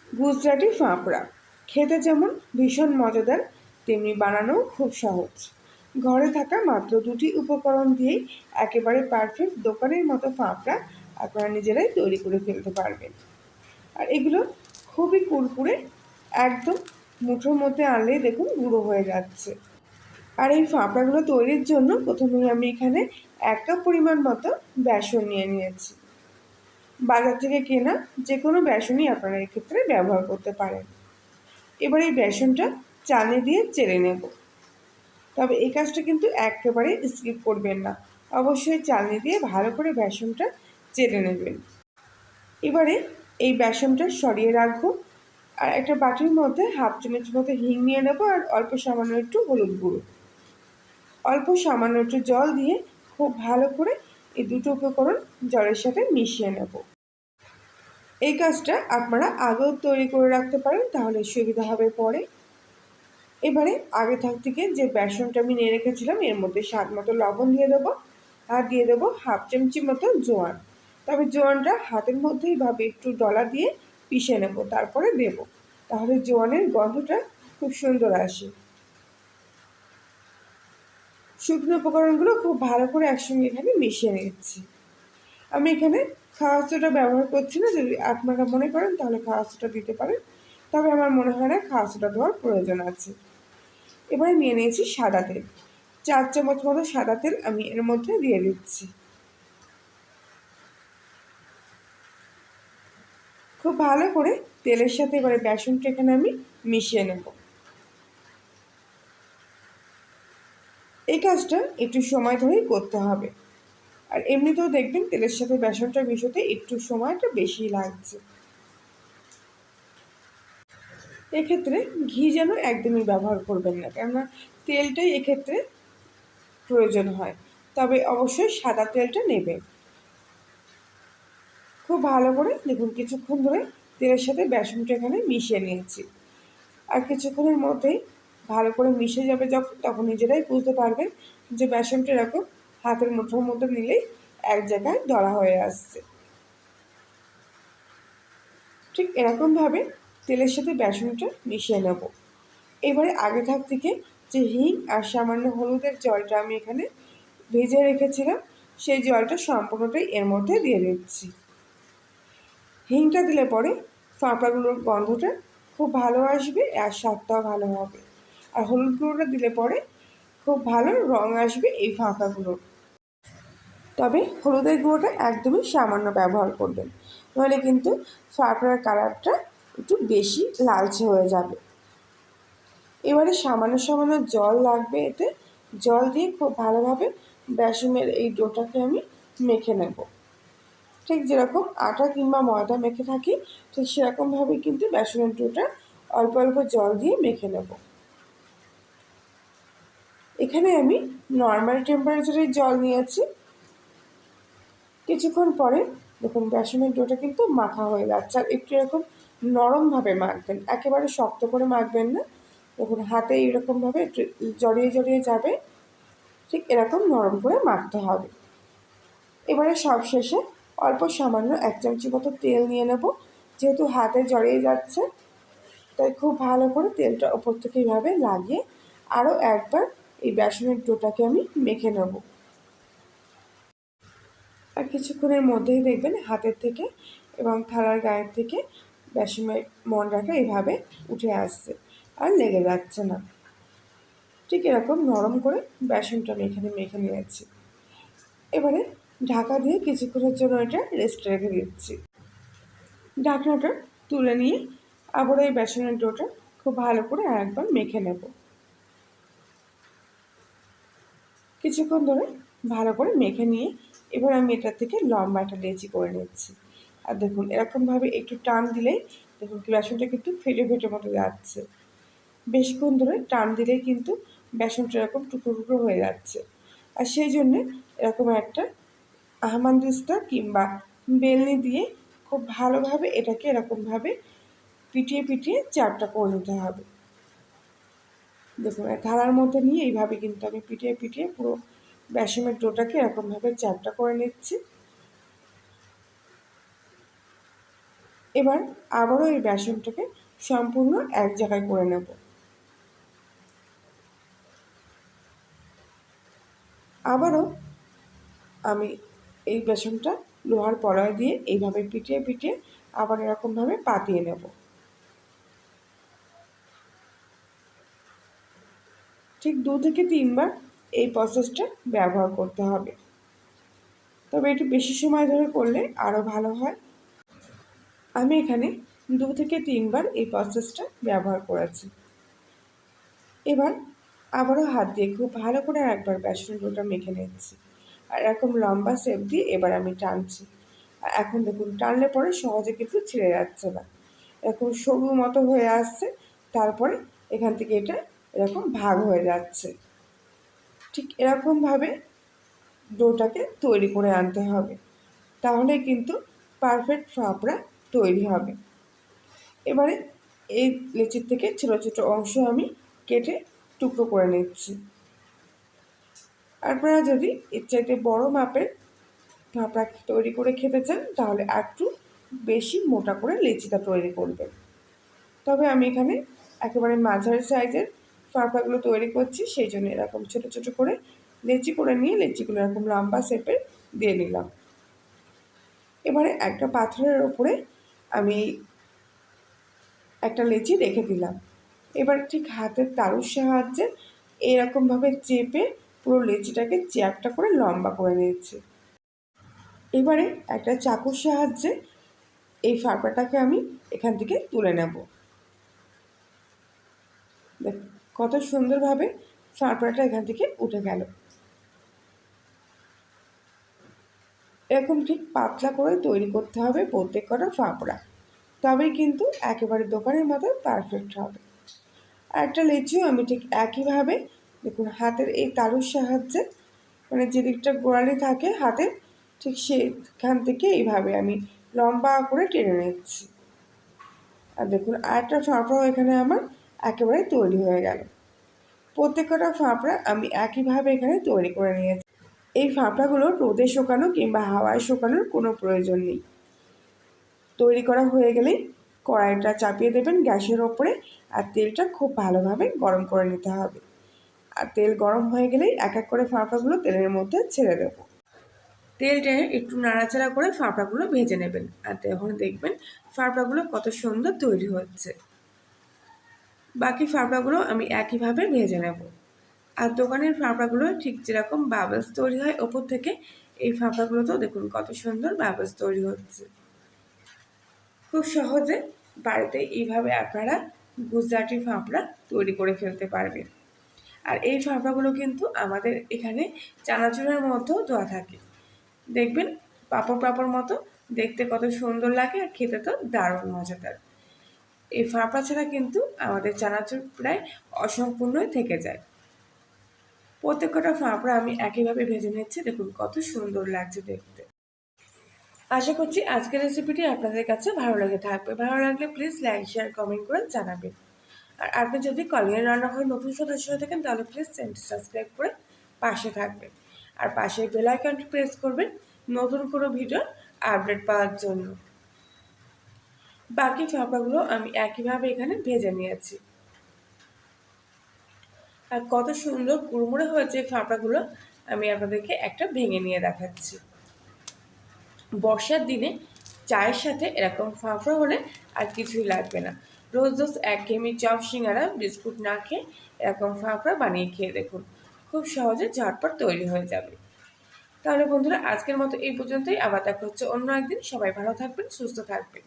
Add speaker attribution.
Speaker 1: গুজরাটি ফাঁপড়া খেতে যেমন ভীষণ মজাদার, তেমনি বানানোও খুব সহজ। ঘরে থাকা মাত্র দুটি উপকরণ দিয়েই একেবারে পারফেক্ট দোকানের মতো ফাঁপড়া আপনারা নিজেরাই তৈরি করে ফেলতে পারবেন। আর এগুলো খুবই কুরকুরে, একদম মুঠোর মধ্যে আনলেই দেখুন গুঁড়ো হয়ে যাচ্ছে। আর এই ফাঁপড়াগুলো তৈরির জন্য প্রথমেই আমি এখানে 1 কাপ পরিমাণ মতো বেসন নিয়ে নিয়েছি। বাজার থেকে কেনা যে কোনো বেসনই আপনারা এক্ষেত্রে ব্যবহার করতে পারেন। এবার এই বেসনটা চালনি দিয়ে চেলে নেব, তবে এই কাজটা কিন্তু একেবারে স্কিপ করবেন না, অবশ্যই চালনি দিয়ে ভালো করে বেসনটা চেলে নেবেন। এবারে এই বেসনটা সরিয়ে রাখবো, আর একটা বাটির মধ্যে হাফ চামচ মতো হিং নিয়ে নেবো, আর অল্প সামান্য একটু হলুদ গুঁড়ো, অল্প সামান্য একটু জল দিয়ে খুব ভালো করে এই দুটো উপকরণ জলের সাথে মিশিয়ে নেব। এই কাজটা আপনারা আগেও তৈরি করে রাখতে পারেন, তাহলে সুবিধা হবে পরে। এবারে আগে থেকে যে বেসনটা আমি নিয়ে রেখেছিলাম এর মধ্যে স্বাদ মতো লবণ দিয়ে দেবো, আর দিয়ে দেবো হাফ চামচি মতো জোয়ান। তবে জোয়ানটা হাতের মধ্যে এইভাবে একটু ডলা দিয়ে পিষে নেব, তারপরে দেব, তাহলে জোয়ানের গন্ধটা খুব সুন্দর আসে। শুকনো উপকরণগুলো খুব ভালো করে একসঙ্গে এখানে মিশিয়ে নিচ্ছি। আমি এখানে খাওয়া সোডা ব্যবহার করছি না, যদি আপনারা মনে করেন তাহলে খাওয়া সোডা দিতে পারেন, তবে আমার মনে হয় না খাওয়া সোডা দেওয়ার প্রয়োজন আছে। এবারে নিয়ে নিয়েছি সাদা তেল, 4 চামচ মতো সাদা তেল আমি এর মধ্যে দিয়ে দিচ্ছি। খুব ভালো করে তেলের সাথে এবারে বেসনটা এখানে আমি মিশিয়ে নেব। এই কাজটা একটু সময় ধরেই করতে হবে, আর এমনিতেও দেখবেন তেলের সাথে বেসনটা মিশোতে একটু সময়টা বেশি লাগছে। এক্ষেত্রে ঘি যেন একদমই ব্যবহার করবেন না, কেননা তেলটাই এক্ষেত্রে প্রয়োজন হয়, তবে অবশ্যই সাদা তেলটা নেবেন। খুব ভালো করে দেখুন কিছুক্ষণ ধরে তেলের সাথে বেসনটা এখানে মিশিয়ে নিয়েছি, আর কিছুক্ষণের মধ্যেই ভালো করে মিশে যাবে যখন, তখন নিজেরাই বুঝতে পারবেন যে বেসনটা এরকম হাতের মুঠোর মধ্যে নিলেই এক জায়গায় দলা হয়ে আসছে। ঠিক এরকমভাবে তেলের সাথে বেসনটা মিশিয়ে নেব। এবারে আগে থেকে যে হিং আর সামান্য হলুদের জলটা আমি এখানে ভেজে রেখেছিলাম, সেই জলটা সম্পূর্ণটাই এর মধ্যে দিয়ে দিচ্ছি। হিংটা দিলে পরে ফাঁপড়াগুলোর গন্ধটা খুব ভালো আসবে, আর স্বাদটাও ভালো হবে। আর হলুদ গুঁড়োটা দিলে পরে খুব ভালো রং আসবে এই ফাঁপড়াগুলোর। তবে হলুদের গুঁড়োটা একদমই সামান্য ব্যবহার করবেন, নাহলে কিন্তু ফাঁপড়ার কালারটা একটু বেশি লালচে হয়ে যাবে। এবারে সামান্য জল লাগবে এতে, জল দিয়ে খুব ভালোভাবে বেসনের এই ডোটাকে আমি মেখে নেব। ঠিক যেরকম আটা কিংবা ময়দা মেখে থাকি, ঠিক সেরকমভাবে কিন্তু বেসনের ডোটা অল্প অল্প জল দিয়ে মেখে নেব। এখানে আমি নর্মাল টেম্পারেচারের জল নিয়েছি। কিছুক্ষণ পরে দেখুন বেসনের ডোটা কিন্তু মাখা হয়ে যাচ্ছে, আর একটু এরকম নরমভাবে মাখবেন, একেবারে শক্ত করে মাখবেন না। দেখুন হাতে এরকমভাবে একটু জড়িয়ে যাবে, ঠিক এরকম নরম করে মাখতে হবে। এবারে সব শেষে অল্প সামান্য 1 চামচি মতো তেল নিয়ে নেব, যেহেতু হাতে জড়িয়ে যাচ্ছে, তাই খুব ভালো করে তেলটা ওপর থেকে এইভাবে লাগিয়ে আরও একবার এই বেসনের ডোটাকে আমি মেখে নেব। আর কিছুক্ষণের মধ্যেই দেখবেন হাতের থেকে এবং থালার গায়ের থেকে বেসনের মন্ডাটা এইভাবে উঠে আসছে, আর লেগে যাচ্ছে না। ঠিক এরকম নরম করে বেসনটা আমি এখানে মেখে নিয়েছি। এবারে ঢাকা দিয়ে কিছুক্ষণের জন্য এটা রেস্টে রেখে দিচ্ছি। ঢাকনাটা তুলে নিয়ে আবার এই বেসনের ডোটা খুব ভালো করে আরেকবার মেখে নেব। কিছুক্ষণ ধরে ভালো করে মেখে নিয়ে এবার আমি এটার থেকে লম্বা একটা লেচি করে নিচ্ছি। আর দেখুন এরকমভাবে একটু টান দিলেই দেখুন বেসনটা কিন্তু ফেটে মতো যাচ্ছে। বেশিক্ষণ ধরে টান দিলেই কিন্তু বেসনটা এরকম টুকরো হয়ে যাচ্ছে। আর সেই জন্যে এরকম একটা আহমানদিস্তা কিংবা বেলনি দিয়ে খুব ভালোভাবে এটাকে এরকমভাবে পিটিয়ে চাপটা করে নিতে হবে। দেখুন থালার মধ্যে নিয়ে এইভাবে কিন্তু আমি পিটিয়ে পুরো বেসনের ডোটাকে এরকমভাবে চ্যাপটা করে নিচ্ছি। এবার আবারও এই বেসনটাকে সম্পূর্ণ এক জায়গায় করে নেব। আবারও আমি এই বেসনটা লোহার কড়াই দিয়ে এইভাবে পিটিয়ে পিটিয়ে আবার এরকমভাবে পাতিয়ে নেব। ঠিক 2 থেকে 3 বার এই প্রসেসটা ব্যবহার করতে হবে, তবে একটু বেশি সময় ধরে করলে আরও ভালো হয়। আমি এখানে 2 থেকে 3 বার এই প্রসেসটা ব্যবহার করেছি। এবার আবারও হাত দিয়ে খুব ভালো করে একবার বেসনের ডোটা মেখে নিচ্ছি, আর এরকম লম্বা শেপ দিয়ে এবার আমি টানছি। আর এখন দেখুন টানলে পরে সহজে কিন্তু ছিঁড়ে যাচ্ছে না, এরকম সরু মতো হয়ে আসছে, তারপরে এখান থেকে এটা এরকম ভাগ হয়ে যাচ্ছে। ঠিক এরকমভাবে ডোটাকে তৈরি করে আনতে হবে, তাহলে কিন্তু পারফেক্ট ফাফড়া তৈরি হবে। এবারে এই লেচির থেকে ছোটো ছোটো অংশ আমি কেটে টুকরো করে নিচ্ছি। আপনারা যদি এর চাইতে বড় মাপের ফাফড়া তৈরি করে খেতে চান তাহলে একটু বেশি মোটা করে লেচিটা তৈরি করবেন। তবে আমি এখানে একেবারে মাঝারি সাইজের ফাফড়াগুলো তৈরি করছি, সেই জন্য এরকম ছোটো ছোটো করে লেচি করে নিয়ে লেচিগুলো এরকম লম্বা শেপের দিয়ে নিলাম। এবারে একটা পাথরের ওপরে আমি একটা লেচি রেখে দিলাম। এবার ঠিক হাতের তালুর সাহায্যে এরকমভাবে চেপে পুরো লেচিটাকে চ্যাপ্টা করে লম্বা করে নিচ্ছি। এবারে একটা চাকুর সাহায্যে এই ফাঁকটাকে আমি এখান থেকে তুলে নেব। দেখ কত সুন্দরভাবে ফাঁকড়াটা এখান থেকে উঠে গেল। এরকম ঠিক পাতলা করে তৈরি করতে হবে প্রত্যেক কটা ফাঁকড়া, তবেই কিন্তু একেবারে দোকানের মতো পারফেক্ট হবে। আর একটা লেচিও আমি ঠিক একইভাবে দেখুন হাতের এই তালুর সাহায্যে, মানে যেদিকটা গোড়ালি থাকে হাতের ঠিক সেখান থেকে এইভাবে আমি লম্বা করে টেনে নিচ্ছি। আর দেখুন আরেকটা ফাঁপড়াও এখানে আমার একেবারে তৈরি হয়ে গেল। প্রত্যেকটা ফাঁপড়া আমি একইভাবে এখানে তৈরি করে নিয়েছি। এই ফাঁপড়াগুলো রোদে শুকানো কিংবা হাওয়ায় শুকানোর কোনো প্রয়োজন নেই। তৈরি করা হয়ে গেলেই কড়াইটা চাপিয়ে দেবেন গ্যাসের ওপরে, আর তেলটা খুব ভালোভাবে গরম করে নিতে হবে। আর তেল গরম হয়ে গেলেই এক এক করে ফাঁপড়াগুলো তেলের মধ্যে ছেড়ে দেবো। তেলটা একটু নাড়াচাড়া করে ফাঁপড়াগুলো ভেজে নেবেন, আর তখন দেখবেন ফাঁপড়াগুলো কত সুন্দর তৈরি হচ্ছে। বাকি ফাঁপড়াগুলো আমি একইভাবে ভেজে নেব। আর দোকানের ফাঁপড়াগুলো ঠিক যেরকম বাবলস তৈরি হয় ওপর থেকে, এই ফাঁপড়াগুলোতেও দেখুন কত সুন্দর বাবলস তৈরি হচ্ছে। খুব সহজে বাড়িতে এইভাবে আপনারা গুজরাটি ফাঁপড়া তৈরি করে ফেলতে পারবেন। আর এই ফাঁপড়াগুলো কিন্তু আমাদের এখানে চানাচুরের মধ্যেও দেওয়া থাকে, দেখবেন পাঁপড় পাঁপড় মতো দেখতে কত সুন্দর লাগে, আর খেতে তো দারুণ মজাদার। এই ফাঁপড়া ছাড়া কিন্তু আমাদের চানাচুর প্রায় অসম্পূর্ণই থেকে যায়। প্রত্যেকটা ফাঁপড়া আমি একইভাবে ভেজে নিচ্ছি, দেখুন কত সুন্দর লাগছে দেখতে। আশা করছি আজকের রেসিপিটি আপনাদের কাছে ভালো লেগে থাকবে। ভালো লাগলে প্লিজ লাইক শেয়ার কমেন্ট করে জানাবেন। আর আপনি যদি কলিয়ার রান্নাঘরে নতুন সদস্য হয়ে থাকেন তাহলে প্লিজ চ্যানেলটি সাবস্ক্রাইব করে পাশে থাকবেন, আর পাশে বেল আইকনটি প্রেস করবেন নতুন কোনো ভিডিও আপডেট পাওয়ার জন্য। বাকি ফাঁপড়াগুলো আমি একইভাবে এখানে ভেজে নিয়েছি। আর কত সুন্দর কুড়মুড়ে হয়েছে ফাঁপড়াগুলো, আমি আপনাদেরকে একটা ভেঙে নিয়ে দেখাচ্ছি। বর্ষার দিনে চায়ের সাথে এরকম ফাঁপড়া হলে আর কিছুই লাগবে না। রোজ রোজ একঘেয়েমি চপ সিঙ্গারা বিস্কুট না খেয়ে এরকম ফাঁপড়া বানিয়ে খেয়ে দেখুন, খুব সহজে ঝটপট তৈরি হয়ে যাবে। তাহলে বন্ধুরা আজকের মতো এই পর্যন্তই, আবার দেখা হচ্ছে অন্য একদিন। সবাই ভালো থাকবেন, সুস্থ থাকবেন।